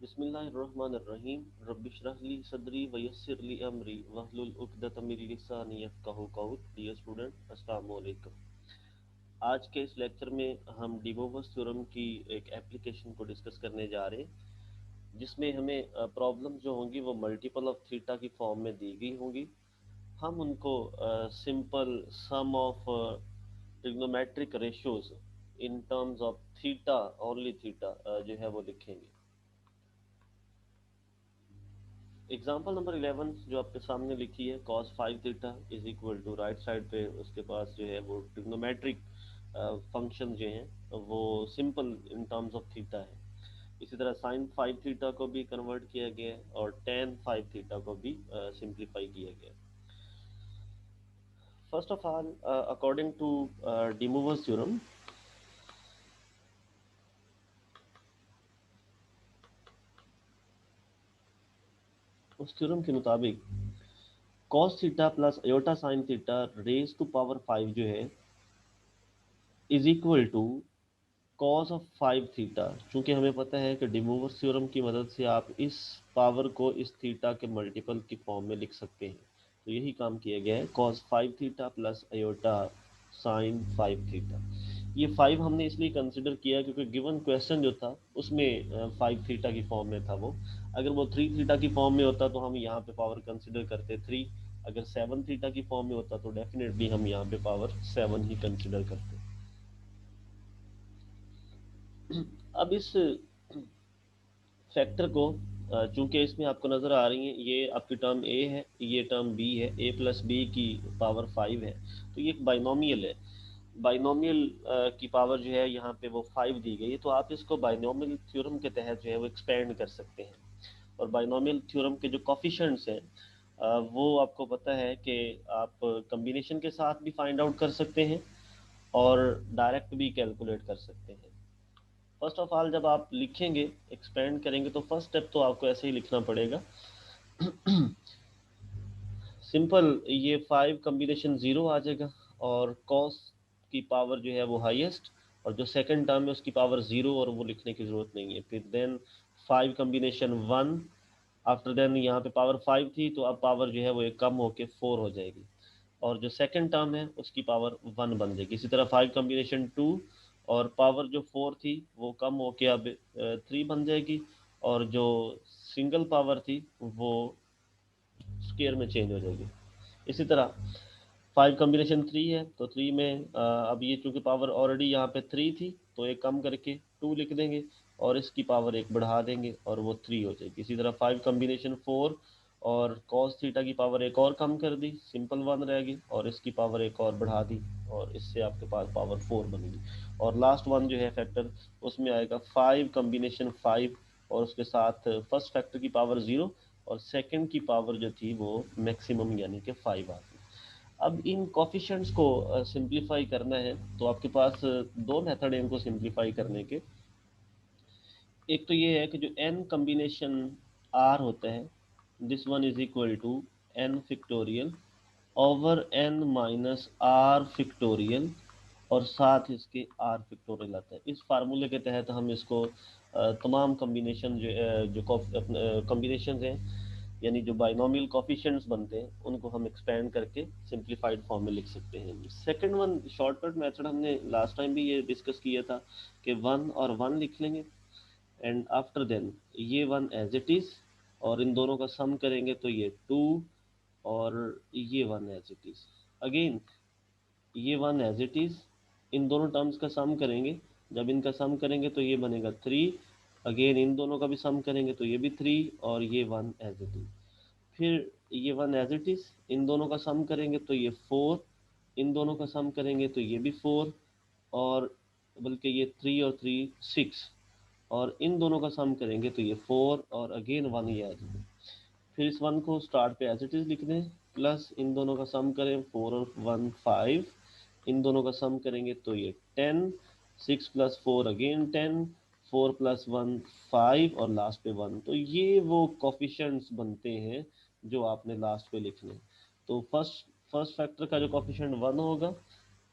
बिस्मिल्लाहिर्रहमानिर्रहीम रब्बिशरह ली सदरी वयस्सिर ली अमरी वहलुल उक़दतम मिन लिसानी यफ़क़हू क़ौली। डियर स्टूडेंट, अस्सलामु अलैकुम। आज के इस लेक्चर में हम डी मोवस थ्योरम की एक एप्लीकेशन को डिस्कस करने जा रहे हैं, जिसमें हमें प्रॉब्लम जो होंगी वो मल्टीपल ऑफ थीटा की फॉर्म में दी गई होंगी। हम उनको simple some of trigonometric ratios in terms of theta, only theta जो है वो लिखेंगे। एग्जाम्पल नंबर 11 जो आपके सामने लिखी है, cos 5 theta is equal to, right side पे उसके पास जो है वो ट्रिग्नोमेट्रिक फंक्शन जो हैं वो simple in terms of theta है। इसी तरह sin 5 थीटा को भी कन्वर्ट किया गया है और tan 5 थीटा को भी सिंप्लीफाई किया गया है। First of all, according to de Moivre's theorem, उस थ्योरम के मुताबिक cos theta plus iota sin theta raise to power 5 जो है is equal to cos of 5 theta. चूंकि हमें पता है कि डी मोवस थ्योरम की मदद से आप इस पावर को इस थीटा के मल्टीपल की फॉर्म में लिख सकते हैं। तो यही काम किया गया है, cos 5 theta plus aorta sign 5 theta. ये 5 हमने इसलिए कंसिडर किया क्योंकि गिवन क्वेश्चन जो था उसमें 5 थीटा की फॉर्म में था वो। अगर वो 3 थीटा की फॉर्म में होता तो हम यहाँ पे पावर कंसिडर करते 3। अगर 7 थीटा की फॉर्म में होता तो डेफिनेटली हम यहाँ पे पावर 7 ही कंसिडर करते। अब इस फैक्टर को, चूंकि इसमें आपको नज़र आ रही है ये आपकी टर्म ए है, ये टर्म बी है, ए प्लस बी की पावर 5 है, तो ये एक बाइनोमियल है। बाइनोमियल की पावर जो है यहाँ पे वो 5 दी गई है, तो आप इसको बाइनोमियल थ्योरम के तहत जो है वो एक्सपेंड कर सकते हैं। और बाइनोमियल थ्योरम के जो कॉफिशेंट्स हैं वो आपको पता है कि आप कम्बिनेशन के साथ भी फाइंड आउट कर सकते हैं और डायरेक्ट भी कैलकुलेट कर सकते हैं। फर्स्ट ऑफ ऑल जब आप लिखेंगे, एक्सपेंड करेंगे, तो फर्स्ट स्टेप तो आपको ऐसे ही लिखना पड़ेगा। सिंपल, ये 5 कम्बिनेशन 0 आ जाएगा और कॉस की पावर जो है वो हाईएस्ट, और जो सेकंड टर्म है उसकी पावर 0, और वो लिखने की ज़रूरत नहीं है। फिर देन 5 कम्बिनेशन 1, आफ्टर देन यहाँ पे पावर 5 थी तो अब पावर जो है वो एक कम होके 4 हो जाएगी, और जो सेकंड टर्म है उसकी पावर 1 बन जाएगी। इसी तरह 5 कम्बिनेशन 2, और पावर जो 4 थी वो कम होके अब 3 बन जाएगी, और जो सिंगल पावर थी वो स्क्वायर में चेंज हो जाएगी। इसी तरह 5 कम्बिनेशन 3 है तो 3 में अब ये चूंकि पावर ऑलरेडी यहाँ पे 3 थी तो एक कम करके 2 लिख देंगे और इसकी पावर एक बढ़ा देंगे और वो 3 हो जाएगी। इसी तरह 5 कम्बिनेशन 4, और cos थीटा की पावर एक और कम कर दी, सिंपल 1 रहेगी, और इसकी पावर एक और बढ़ा दी और इससे आपके पास पावर 4 बनेगी। और लास्ट वन जो है फैक्टर, उसमें आएगा 5 कम्बिनेशन 5, और उसके साथ फर्स्ट फैक्टर की पावर 0 और सेकंड की पावर जो थी वो मैक्सिमम यानी कि 5 आ गई। अब इन कोफिशिएंट्स को सिंप्लीफाई करना है तो आपके पास दो मेथड है इनको सिंप्लीफाई करने के। एक तो ये है कि जो n कम्बिनेशन r होता है, this one is equal to n factorial over n minus r factorial, और साथ इसके r फिक्टोरियल आता है। इस फार्मूले के तहत हम इसको तमाम कम्बिनेशन जो कम्बिनेशन हैं यानी जो बाइनोमियल कोफिशिएंट्स बनते हैं उनको हम एक्सपेंड करके सिंप्लीफाइड फॉर्म में लिख सकते हैं। सेकंड वन शॉर्टकट मेथड, हमने लास्ट टाइम भी ये डिस्कस किया था कि 1 और 1 लिख लेंगे एंड आफ्टर देन ये 1 एज इट इज़, और इन दोनों का सम करेंगे तो ये 2, और ये 1 एज इट इज़ अगेन, ये 1 एज इट इज़, इन दोनों टर्म्स का सम करेंगे। जब इनका सम करेंगे तो ये बनेगा 3, अगेन इन दोनों का भी सम करेंगे तो ये भी 3, और ये 1 एज इट इज़। फिर ये 1 एज इट इज़, इन दोनों का सम करेंगे तो ये 4, इन दोनों का सम करेंगे तो ये भी 4, और बल्कि ये 3 और 3 6, और इन दोनों का सम करेंगे तो ये 4, और अगेन 1 ये आ जाएगा। फिर इस 1 को स्टार्ट पे एज इट इज़ लिख दें, प्लस इन दोनों का सम करें 4 और 1 5, इन दोनों का सम करेंगे तो ये 10, 6 प्लस 4 अगेन 10, 4 प्लस 1 5, और लास्ट पे 1। तो ये वो कोफिशिएंट्स बनते हैं जो आपने लास्ट पे लिखने। तो फर्स्ट फर्स्ट फैक्टर का जो कोफिशिएंट 1 होगा,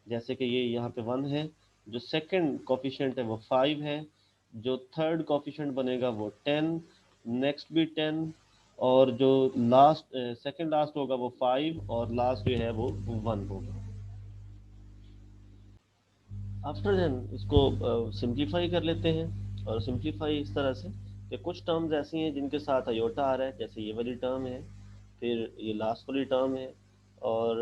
जैसे कि ये यहाँ पे 1 है, जो सेकंड कोफिशिएंट है वो 5 है, जो थर्ड कोफिशिएंट बनेगा वो 10, नेक्स्ट भी 10, और जो लास्ट सेकंड लास्ट होगा वो 5, और लास्ट जो है वो 1 होगा। आफ्टर देन इसको सिंप्लीफाई कर लेते हैं, और सिंप्लीफाई इस तरह से कि कुछ टर्म्स ऐसी हैं जिनके साथ अयोटा आ रहा है, जैसे ये वाली टर्म है, फिर ये लास्ट वाली टर्म है, और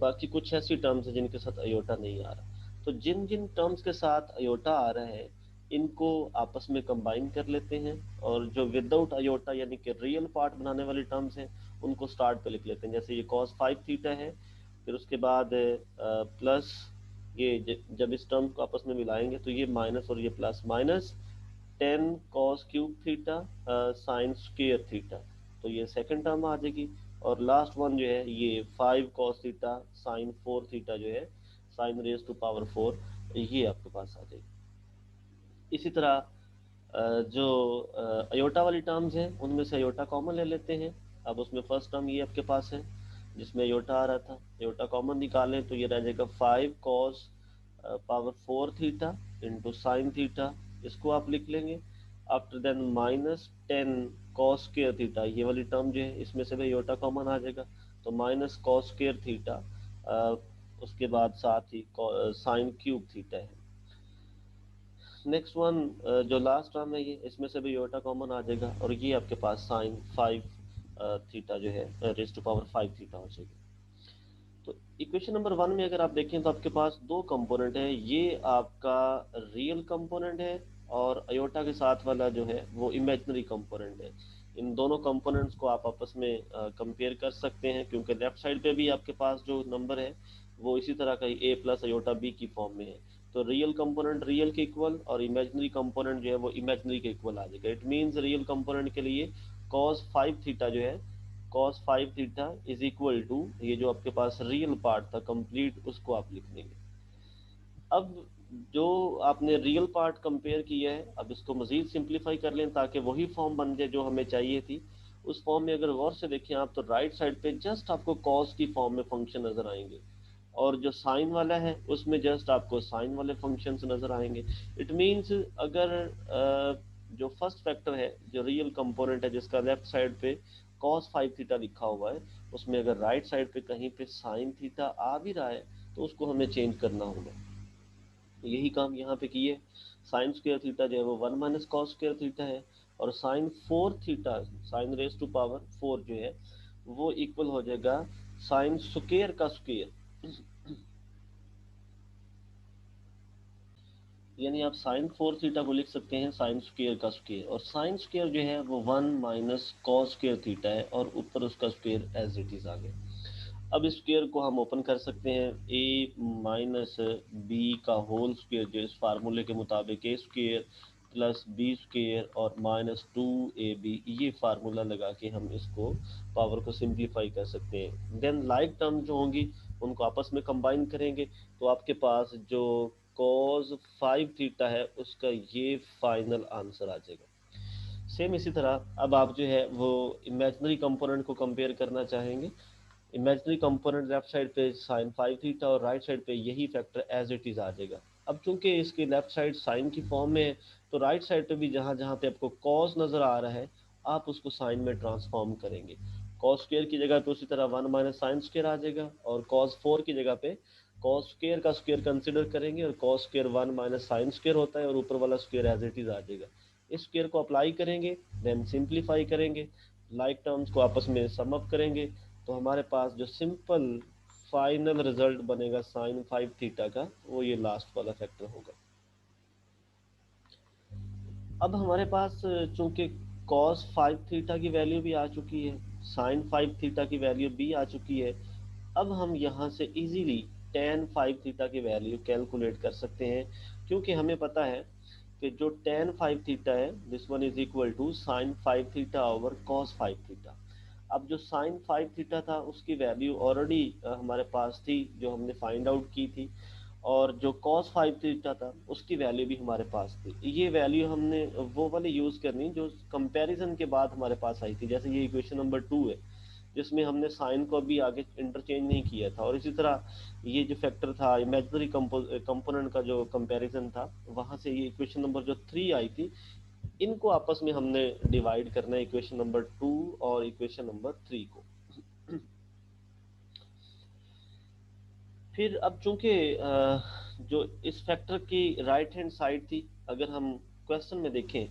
बाकी कुछ ऐसी टर्म्स हैं जिनके साथ अयोटा नहीं आ रहा। तो जिन जिन टर्म्स के साथ अयोटा आ रहा है इनको आपस में कंबाइन कर लेते हैं, और जो विदाउट अयोटा यानी कि रियल पार्ट बनाने वाली टर्म्स हैं उनको स्टार्ट पे लिख लेते हैं। जैसे ये cos 5 थीटा है, फिर उसके बाद प्लस ये जब इस टर्म को आपस में मिलाएंगे तो ये माइनस और ये plus, minus 10 cos cube theta sine square theta, तो ये सेकंड टर्म आ जाएगी। और लास्ट वन जो है ये 5 cos थीटा साइन 4 थीटा जो है साइन रेज टू पावर 4, ये आपके पास आ जाएगी। इसी तरह जो अयोटा वाली टर्म्स हैं उनमें से अयोटा कॉमन ले लेते हैं। अब उसमें फर्स्ट टर्म ये आपके पास है जिसमें अयोटा आ रहा था, अयोटा कॉमन निकालें तो ये रह जाएगा 5 cos power 4 theta into sine theta, इसको आप लिख लेंगे। After then minus 10 cos square theta, ये वाली टर्म जो है इसमें से भी अयोटा कॉमन आ जाएगा, तो माइनस cos स्क्वायर थीटा, उसके बाद साथ ही साइन क्यूब थीटा है। नेक्स्ट वन जो लास्ट टर्म है ये इसमें से भी योटा कॉमन आ जाएगा, और ये आपके पास साइन 5 थीटा जो है रेज टू पावर 5 थीटा हो जाएगी। तो इक्वेशन नंबर 1 में अगर आप देखें तो आपके पास दो कंपोनेंट है, ये आपका रियल कंपोनेंट है, और अयोटा के साथ वाला जो है वो इमेजिनरी कंपोनेंट है। इन दोनों कंपोनेंट्स को आप आपस में कंपेयर कर सकते हैं, क्योंकि लेफ्ट साइड पे भी आपके पास जो नंबर है वो इसी तरह का ए प्लस अयोटा बी की फॉर्म में है। तो रियल कंपोनेंट रियल के इक्वल और इमेजिनरी कंपोनेंट जो है वो इमेजिनरी के इक्वल आ जाएगा। इट मीन्स रियल कंपोनेंट के लिए cos 5 थीटा जो है cos 5 theta is equal to ये जो आपके पास रियल पार्ट था कंप्लीट, उसको आप लिख देंगे। अब जो आपने रियल पार्ट कंपेयर किया है, अब इसको मजीद सिंप्लीफाई कर लें ताकि वही फॉर्म बन जाए जो हमें चाहिए थी। उस फॉर्म में अगर गौर से देखें आप तो राइट साइड पे जस्ट आपको cos की फॉर्म में फंक्शन नजर आएंगे, और जो साइन वाला है उसमें जस्ट आपको साइन वाले फंक्शंस नजर आएंगे। इट मीन्स अगर जो फर्स्ट फैक्टर है जो रियल कंपोनेंट है जिसका लेफ्ट साइड पे cos 5 थीटा लिखा हुआ है, उसमें अगर राइट साइड पे कहीं पे साइन थीटा आ भी रहा है तो उसको हमें चेंज करना होगा। यही काम यहाँ पे किए। साइन स्क्वायर थीटा जो है वो 1 माइनस कॉस स्क्वायर थीटा है, और sine 4 theta sine raise to power 4 जो है वो इक्वल हो जाएगा साइन स्क्वायर का स्क्वायर, यानी आप साइन 4 थीटा को लिख सकते हैं साइन स्क्वायर का स्क्वायर, और साइन स्क्वायर जो है वो 1 माइनस कॉस स्क्वायर थीटा है, और ऊपर उसका स्क्वायर एज इट इज आ गया। अब इस स्क्वायर को हम ओपन कर सकते हैं, ए माइनस बी का होल स्क्वायर जो इस फार्मूले के मुताबिक ए स्क्वायर प्लस बी स्क्वायर और माइनस 2ab, ये फार्मूला लगा के हम इसको पावर को सिंप्लीफाई कर सकते हैं। देन लाइक टर्म जो होंगी उनको आपस में कंबाइन करेंगे, तो आपके पास जो cos 5 थीटा है उसका ये फाइनल आंसर आ जाएगा। सेम इसी तरह अब आप जो है वो इमेजिनरी कंपोनेंट को कंपेयर करना चाहेंगे। इमेजिनरी कंपोनेंट लेफ्ट साइड पे साइन 5 थीटा और राइट साइड पे यही फैक्टर एज इट इज आ जाएगा। अब चूंकि इसके लेफ्ट साइड साइन की फॉर्म में है तो राइट साइड पे भी जहां जहां पे आपको कॉस नजर आ रहा है आप उसको साइन में ट्रांसफॉर्म करेंगे। कॉस स्क्वायर की जगह पे उसी तरह 1 माइनस साइन स्क्वायर आ जाएगा, और कॉस 4 की जगह पे कॉस स्क्वायर का स्क्वायर कंसिडर करेंगे, और cos square 1 minus sine square होता है और ऊपर वाला स्क्वायर एज इट इज आ जाएगा। इस स्क्वायर को अप्लाई करेंगे, देन सिंप्लीफाई करेंगे, लाइक टर्म्स को आपस में सम अप करेंगे, तो हमारे पास जो सिंपल फाइनल रिजल्ट बनेगा साइन 5 थीटा का वो ये लास्ट वाला फैक्टर होगा। अब हमारे पास चूंकि cos 5 थीटा की वैल्यू भी आ चुकी है, sin 5 थीटा की वैल्यू भी आ चुकी है, अब हम यहाँ से इजीली tan 5 थीटा की वैल्यू कैलकुलेट कर सकते हैं, क्योंकि हमें पता है कि जो tan 5 थीटा है this one is equal to sin 5 theta over cos 5 theta. अब जो sin 5 थीटा था उसकी वैल्यू ऑलरेडी हमारे पास थी जो हमने फाइंड आउट की थी, और जो cos 5 थीटा था उसकी वैल्यू भी हमारे पास थी। ये वैल्यू हमने वो वाली यूज़ करनी जो कंपैरिजन के बाद हमारे पास आई थी, जैसे ये इक्वेशन नंबर 2 है जिसमें हमने साइन को अभी आगे इंटरचेंज नहीं किया था, और इसी तरह ये जो फैक्टर था इमेजिनरी कंपोनेंट का जो कंपैरिजन था वहाँ से ये इक्वेशन नंबर जो 3 आई थी इनको आपस में हमने डिवाइड करना है, इक्वेशन नंबर 2 और इक्वेशन नंबर 3 को। फिर अब चूंकि जो इस फैक्टर की राइट हैंड साइड थी, अगर हम क्वेश्चन में देखें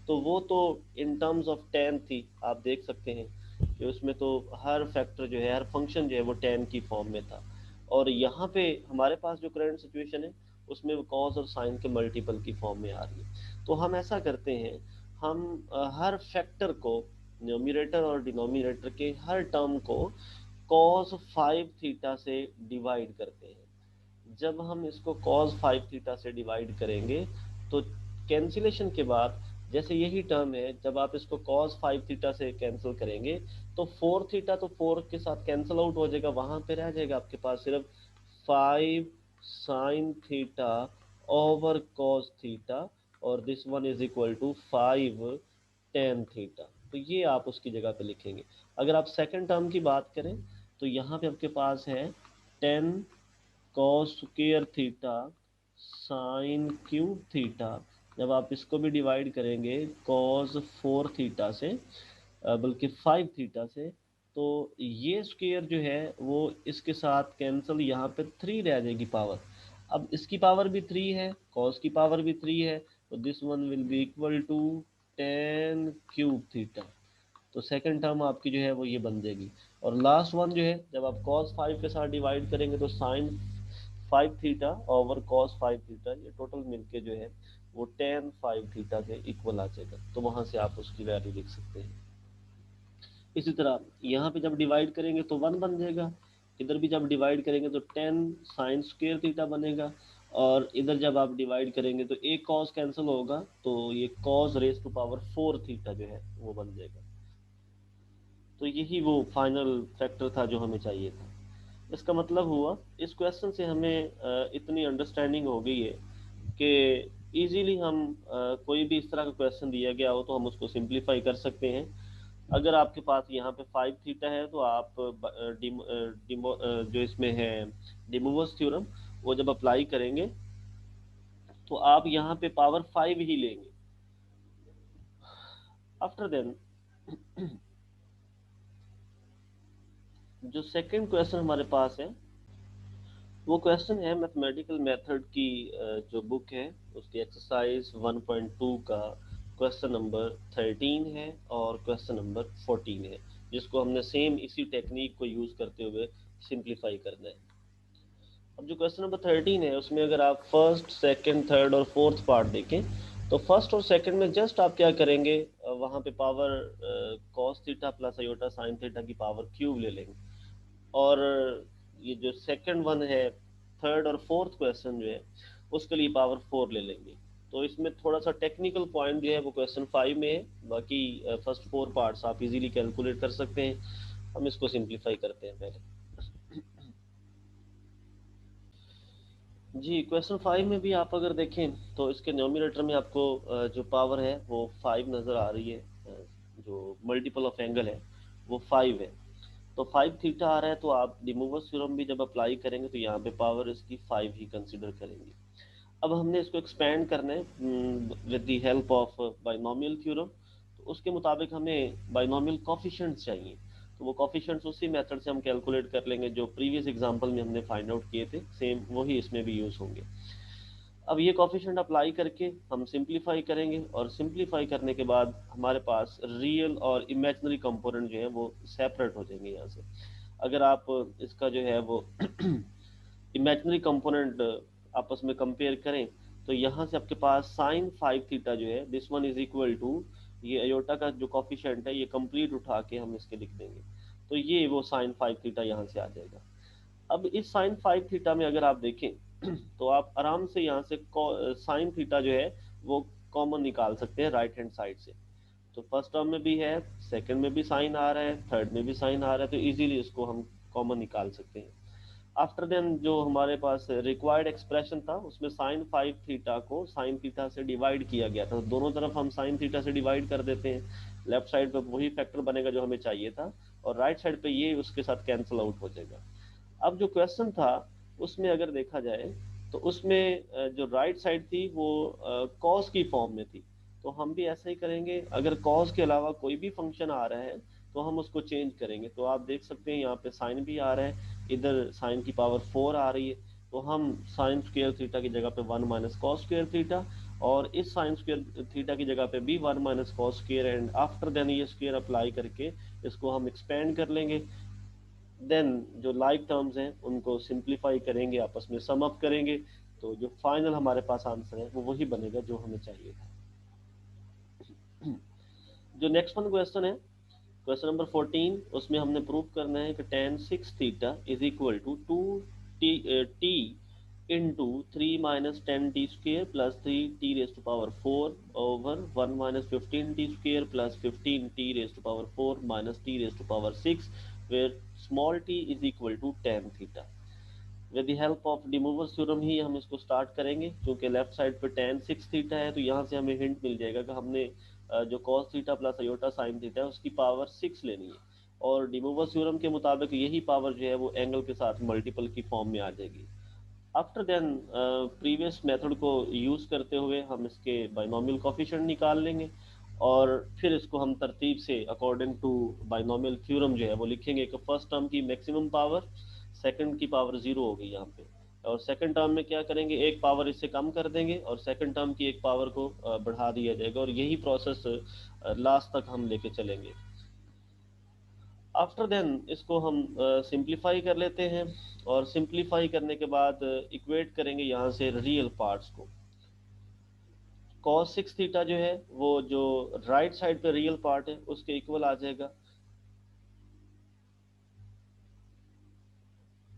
तो वो तो इन टर्म्स ऑफ टेन थी। आप देख सकते हैं कि उसमें तो हर फैक्टर जो है, हर फंक्शन जो है वो टेन की फॉर्म में था। और यहाँ पे हमारे पास जो करंट सिचुएशन है उसमें वो कॉस और साइन के मल्टीपल की फॉर्म में आ रही है। तो हम ऐसा करते हैं, हम हर फैक्टर को, न्यूमरेटर और डिनोमिनेटर के हर टर्म को cos 5 थीटा से डिवाइड करते हैं। जब हम इसको cos 5 थीटा से डिवाइड करेंगे तो कैंसिलेशन के बाद, जैसे यही टर्म है, जब आप इसको cos 5 थीटा से कैंसिल करेंगे तो 4 थीटा तो 4 के साथ कैंसिल आउट हो जाएगा, वहां पे रह जाएगा आपके पास सिर्फ 5 sin theta over cos theta, और this one is equal to 5 tan theta. तो ये आप उसकी जगह पे लिखेंगे। अगर आप सेकंड टर्म की बात करें तो यहाँ पे आपके पास है 10 cos square theta sine cube theta. जब आप इसको भी डिवाइड करेंगे cos 4 थीटा से, बल्कि 5 थीटा से, तो ये स्क्वायर जो है वो इसके साथ कैंसिल, यहाँ पे 3 रह जाएगी पावर। अब इसकी पावर भी 3 है, cos की पावर भी 3 है, तो this one will be equal to 10 cube theta. तो सेकंड टर्म आपकी जो है वो ये बन जाएगी। और लास्ट वन जो है, जब आप cos 5 के साथ डिवाइड करेंगे तो sin 5 theta over cos 5 theta, ये टोटल मिलके जो है वो tan 5 थीटा के इक्वल आ जाएगा। तो वहां से आप उसकी वैल्यू लिख सकते हैं। इसी तरह यहाँ पे जब डिवाइड करेंगे तो 1 बन जाएगा, इधर भी जब डिवाइड करेंगे तो 10 साइन स्क्वायर थीटा बनेगा, और इधर जब आप डिवाइड करेंगे तो एक cos कैंसिल होगा, तो ये cos raise to power 4 theta जो है वो बन जाएगा। तो यही वो फाइनल फैक्टर था जो हमें चाहिए था। इसका मतलब हुआ, इस क्वेश्चन से हमें इतनी अंडरस्टैंडिंग हो गई है कि इजीली हम कोई भी इस तरह का क्वेश्चन दिया गया हो तो हम उसको सिंप्लीफाई कर सकते हैं। अगर आपके पास यहाँ पे 5 थीटा है तो आप जो इसमें है डिमोवस थ्योरम, वो जब अप्लाई करेंगे तो आप यहाँ पे पावर 5 ही लेंगे। आफ्टर देन जो सेकंड क्वेश्चन हमारे पास है, वो क्वेश्चन है मैथमेटिकल मेथड की जो बुक है उसकी एक्सरसाइज 1.2 का क्वेश्चन नंबर 13 है और क्वेश्चन नंबर 14 है, जिसको हमने सेम इसी टेक्निक को यूज करते हुए सिंप्लीफाई करना है। अब जो क्वेश्चन नंबर 13 है उसमें अगर आप फर्स्ट, सेकंड, थर्ड और फोर्थ पार्ट देखें तो फर्स्ट और सेकंड में जस्ट आप क्या करेंगे, वहाँ पे power cos theta plus iota sine theta की पावर क्यूब ले लेंगे। और ये जो सेकंड वन है, थर्ड और फोर्थ क्वेश्चन जो है उसके लिए पावर 4 ले लेंगे। तो इसमें थोड़ा सा टेक्निकल पॉइंट जो है वो क्वेश्चन 5 में है, बाकी फर्स्ट 4 पार्ट्स आप इजीली कैलकुलेट कर सकते हैं। हम इसको सिंप्लीफाई करते हैं पहले। जी, क्वेश्चन 5 में भी आप अगर देखें तो इसके न्यूमरेटर में आपको जो पावर है वो 5 नज़र आ रही है, जो मल्टीपल ऑफ एंगल है वो 5 है। तो 5 थीटा आ रहा है, तो आप डिमोवस थ्योरम भी जब अप्लाई करेंगे तो यहाँ पे पावर इसकी 5 ही कंसिडर करेंगे। अब हमने इसको एक्सपेंड करना है with the help of binomial theorem. तो उसके मुताबिक हमें बाइनोमियल कोफिशिएंट्स चाहिए। तो वो कोफिशिएंट्स उसी मेथड से हम कैलकुलेट कर लेंगे जो प्रीवियस एग्जांपल में हमने फाइंड आउट किए थे, सेम वही इसमें भी यूज़ होंगे। अब ये कोफिशिएंट अप्लाई करके हम सिंप्लीफाई करेंगे, और सिंप्लीफाई करने के बाद हमारे पास रियल और इमेजिनरी कंपोनेंट जो है वो सेपरेट हो जाएंगे यहाँ से। अगर आप इसका जो है वो इमेजिनरी कंपोनेंट आपस में कंपेयर करें तो यहाँ से आपके पास साइन 5 थीटा जो है, this one is equal to, ये अयोटा का जो कॉफिशिएंट है ये कंप्लीट उठा के हम इसके लिख देंगे, तो ये वो साइन 5 थीटा यहाँ से आ जाएगा। अब इस साइन 5 थीटा में अगर आप देखें तो आप आराम से यहाँ से साइन थीटा जो है वो कॉमन निकाल सकते हैं राइट हैंड साइड से। तो फर्स्ट टर्म में भी है, सेकंड में भी साइन आ रहा है, थर्ड में भी साइन आ रहा है, तो इजीली इसको हम कॉमन निकाल सकते हैं। आफ्टर देन जो हमारे पास रिक्वायर्ड एक्सप्रेशन था उसमें साइन 5 थीटा को साइन थीटा से डिवाइड किया गया था, तो दोनों तरफ हम साइन थीटा से डिवाइड कर देते हैं। लेफ्ट साइड पे वही फैक्टर बनेगा जो हमें चाहिए था, और राइट साइड पे ये उसके साथ कैंसिल आउट हो जाएगा। अब जो क्वेश्चन था उसमें अगर देखा जाए तो उसमें जो राइट साइड थी वो कॉस की फॉर्म में थी, तो हम भी ऐसा ही करेंगे। अगर कॉस के अलावा कोई भी फंक्शन आ रहा है तो हम उसको चेंज करेंगे। तो आप देख सकते हैं यहाँ पे साइन भी आ रहा है, इधर साइन की पावर 4 आ रही है, तो हम साइन स्क्वेयर थीटा की जगह पे 1 माइनस कॉस स्क्वेयर थीटा, और इस साइन स्क्वेयर थीटा की जगह पे भी 1 minus cos square, and after then ये स्क्वेयर अप्लाई करके इसको हम एक्सपेंड कर लेंगे। देन जो लाइक टर्म्स हैं उनको सिंप्लीफाई करेंगे, आपस में सम अप करेंगे, तो जो फाइनल हमारे पास आंसर है वो वही बनेगा जो हमें चाहिए था। जो नेक्स्ट वन क्वेश्चन है, क्वेश्चन नंबर 14, उसमें हमने प्रूव करना है कि tan 6 theta is equal to 2 t into 3 - 10 t² plus 3 t⁴ over 1 - 15 t² plus 15 t⁴ minus t⁴ 6, where small t is equal to tan theta. With the help of de Moivre's theorem ही हम इसको start करेंगे, क्योंकि left side पे tan 6 theta है, तो यहाँ से हमें हिंट मिल जाएगा कि हमने जो cos theta plus aorta sine theta है उसकी पावर 6 लेनी है, और डिमूवर्स थ्योरम के मुताबिक यही पावर जो है वो एंगल के साथ मल्टीपल की फॉर्म में आ जाएगी। आफ्टर देन प्रीवियस मेथड को यूज़ करते हुए हम इसके बाइनोमियल कोफिशिएंट निकाल लेंगे, और फिर इसको हम तरतीब से अकॉर्डिंग टू बाइनोमियल थ्योरम जो है वो लिखेंगे कि फर्स्ट टर्म की मैक्सिमम पावर सेकंड की पावर 0 हो गई यहाँ पे, और सेकंड टर्म में क्या करेंगे, एक पावर इससे कम कर देंगे और सेकंड टर्म की एक पावर को बढ़ा दिया जाएगा, और यही प्रोसेस लास्ट तक हम लेके चलेंगे। आफ्टर देन इसको हम सिंप्लीफाई कर लेते हैं, और सिंप्लीफाई करने के बाद इक्वेट करेंगे यहाँ से रियल पार्ट्स को। cos 6 थीटा जो है वो जो राइट साइड पे रियल पार्ट है उसके इक्वल आ जाएगा,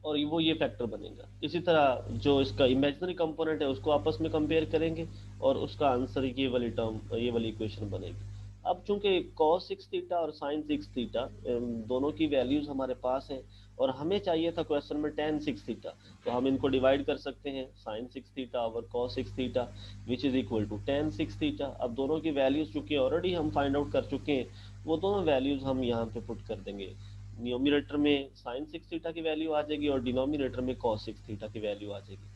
और वो ये फैक्टर बनेगा। इसी तरह जो इसका इमेजिनरी कंपोनेंट है उसको आपस में कंपेयर करेंगे, और उसका आंसर ये वाली टर्म, ये वाली इक्वेशन बनेगी। अब चूंकि cos 6 थीटा और sin 6 थीटा दोनों की वैल्यूज हमारे पास हैं, और हमें चाहिए था क्वेश्चन में tan 6 थीटा, तो हम इनको डिवाइड कर सकते हैं, sin 6 theta over cos 6 theta which is equal to tan 6 theta. अब दोनों की वैल्यूज चूंकि ऑलरेडी हम फाइंड आउट कर चुके हैं, वो दोनों वैल्यूज हम यहाँ पे पुट कर देंगे। न्यूमिनेटर में sin 6 थीटा की वैल्यू आ जाएगी और डिनोमिनेटर में cos 6 थीटा की वैल्यू आ जाएगी।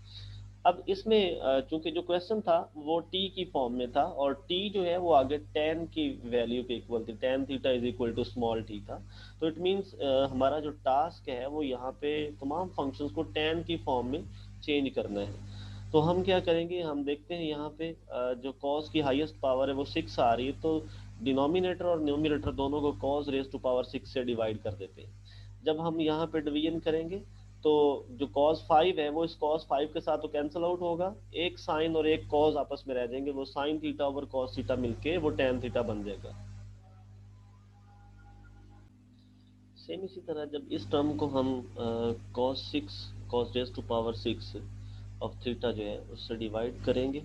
अब इसमें चूंकि जो क्वेश्चन था वो t की फॉर्म में था, और t जो है वो आगे tan की वैल्यू के इक्वल थी, tan theta is equal to small t था। तो इट मींस हमारा जो टास्क है वो यहाँ पे तमाम फंक्शंस को tan की फॉर्म में चेंज करना है। तो हम क्या करेंगे, हम देखते हैं यहाँ पे जो cos की हाईएस्ट पावर है वो 6 आ रही है, तो डिनोमिनेटर और न्यूमिनेटर दोनों को cos रेज टू पावर 6 से डिवाइड कर देते हैं। जब हम यहाँ पे डिवीजन करेंगे तो जो cos 5 है वो इस cos 5 के साथ तो कैंसिल आउट होगा, एक साइन और एक cos आपस में रह जाएंगे, वो sine theta over cos theta मिलके वो tan थीटा बन जाएगा। सेम इसी तरह जब इस टर्म को हम cos 6 cos raise to power 6 of theta जो है उससे डिवाइड करेंगे,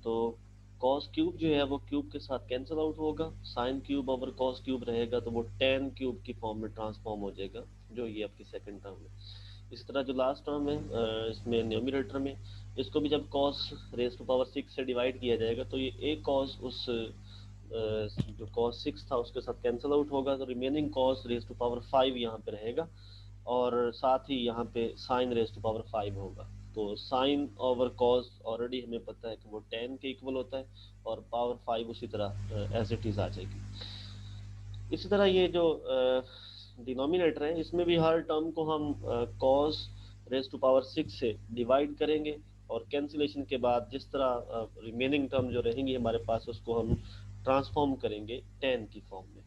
तो cos क्यूब जो है वो क्यूब के साथ कैंसिल आउट होगा, sine cube over cos cube रहेगा, तो वो tan क्यूब की फॉर्म में ट्रांसफॉर्म हो जाएगा, जो ये आपकी सेकंड टर्म है। इस तरह जो लास्ट टर्म है इसमें न्यूमिनेटर में, इसको भी जब cos रेज टू पावर 6 से डिवाइड किया जाएगा, तो ये एक cos उस जो cos 6 था उसके साथ कैंसिल आउट होगा, तो remaining cos raise to power 5 यहाँ पे रहेगा, और साथ ही यहाँ पे साइन रेज टू पावर 5 होगा। तो साइन ओवर कॉस ऑलरेडी हमें पता है कि वो tan के इक्वल होता है, और पावर 5 उसी तरह एज इट इज आ जाएगी। इसी तरह ये जो डिनोमिनेटर है इसमें भी हर टर्म को हम cos रेज टू पावर 6 से डिवाइड करेंगे, और कैंसिलेशन के बाद जिस तरह रिमेनिंग टर्म जो रहेंगी हमारे पास उसको हम ट्रांसफॉर्म करेंगे tan की फॉर्म में।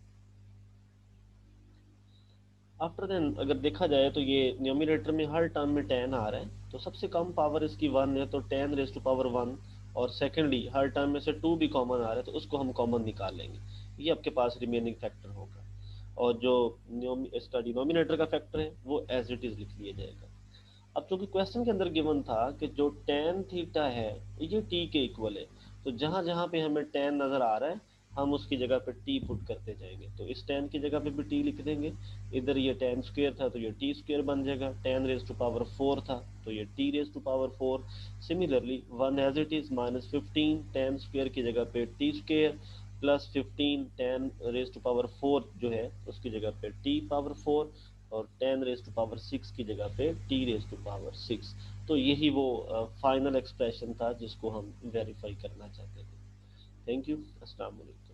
आफ्टर देन अगर देखा जाए तो ये न्यूमिनेटर में हर टर्म में tan आ रहा है, तो सबसे कम पावर इसकी 1 है, तो tan रेज टू पावर 1, और सेकेंडली हर टर्म में से 2 भी कॉमन आ रहा है, तो उसको हम कॉमन निकाल लेंगे, ये आपके पास रिमेनिंग फैक्टर होगा, और जो इसका डिनोमिनेटर का फैक्टर है वो एज इट इज लिख लिया जाएगा। अब चूंकि क्वेश्चन के अंदर गिवन था कि जो tan थीटा है ये t के इक्वल है, तो जहां जहां पे हमें tan नजर आ रहा है हम उसकी जगह पे t पुट करते जाएंगे, तो इस tan की जगह पे भी t लिख देंगे, इधर ये tan स्क्वेयर था तो ये t स्क्वेयर बन जाएगा, tan रेज टू पावर 4 था तो ये t raise to power 4, similarly 1 as it is minus 15 tan square की जगह पे t square plus 15 tan raise to power 4 जो है उसकी जगह पे t पावर 4, और tan रेज टू पावर 6 की जगह पे t रेज टू पावर 6। तो यही वो फाइनल एक्सप्रेशन था जिसको हम वेरीफाई करना चाहते थे। Thank you. अस्सलाम वालेकुम।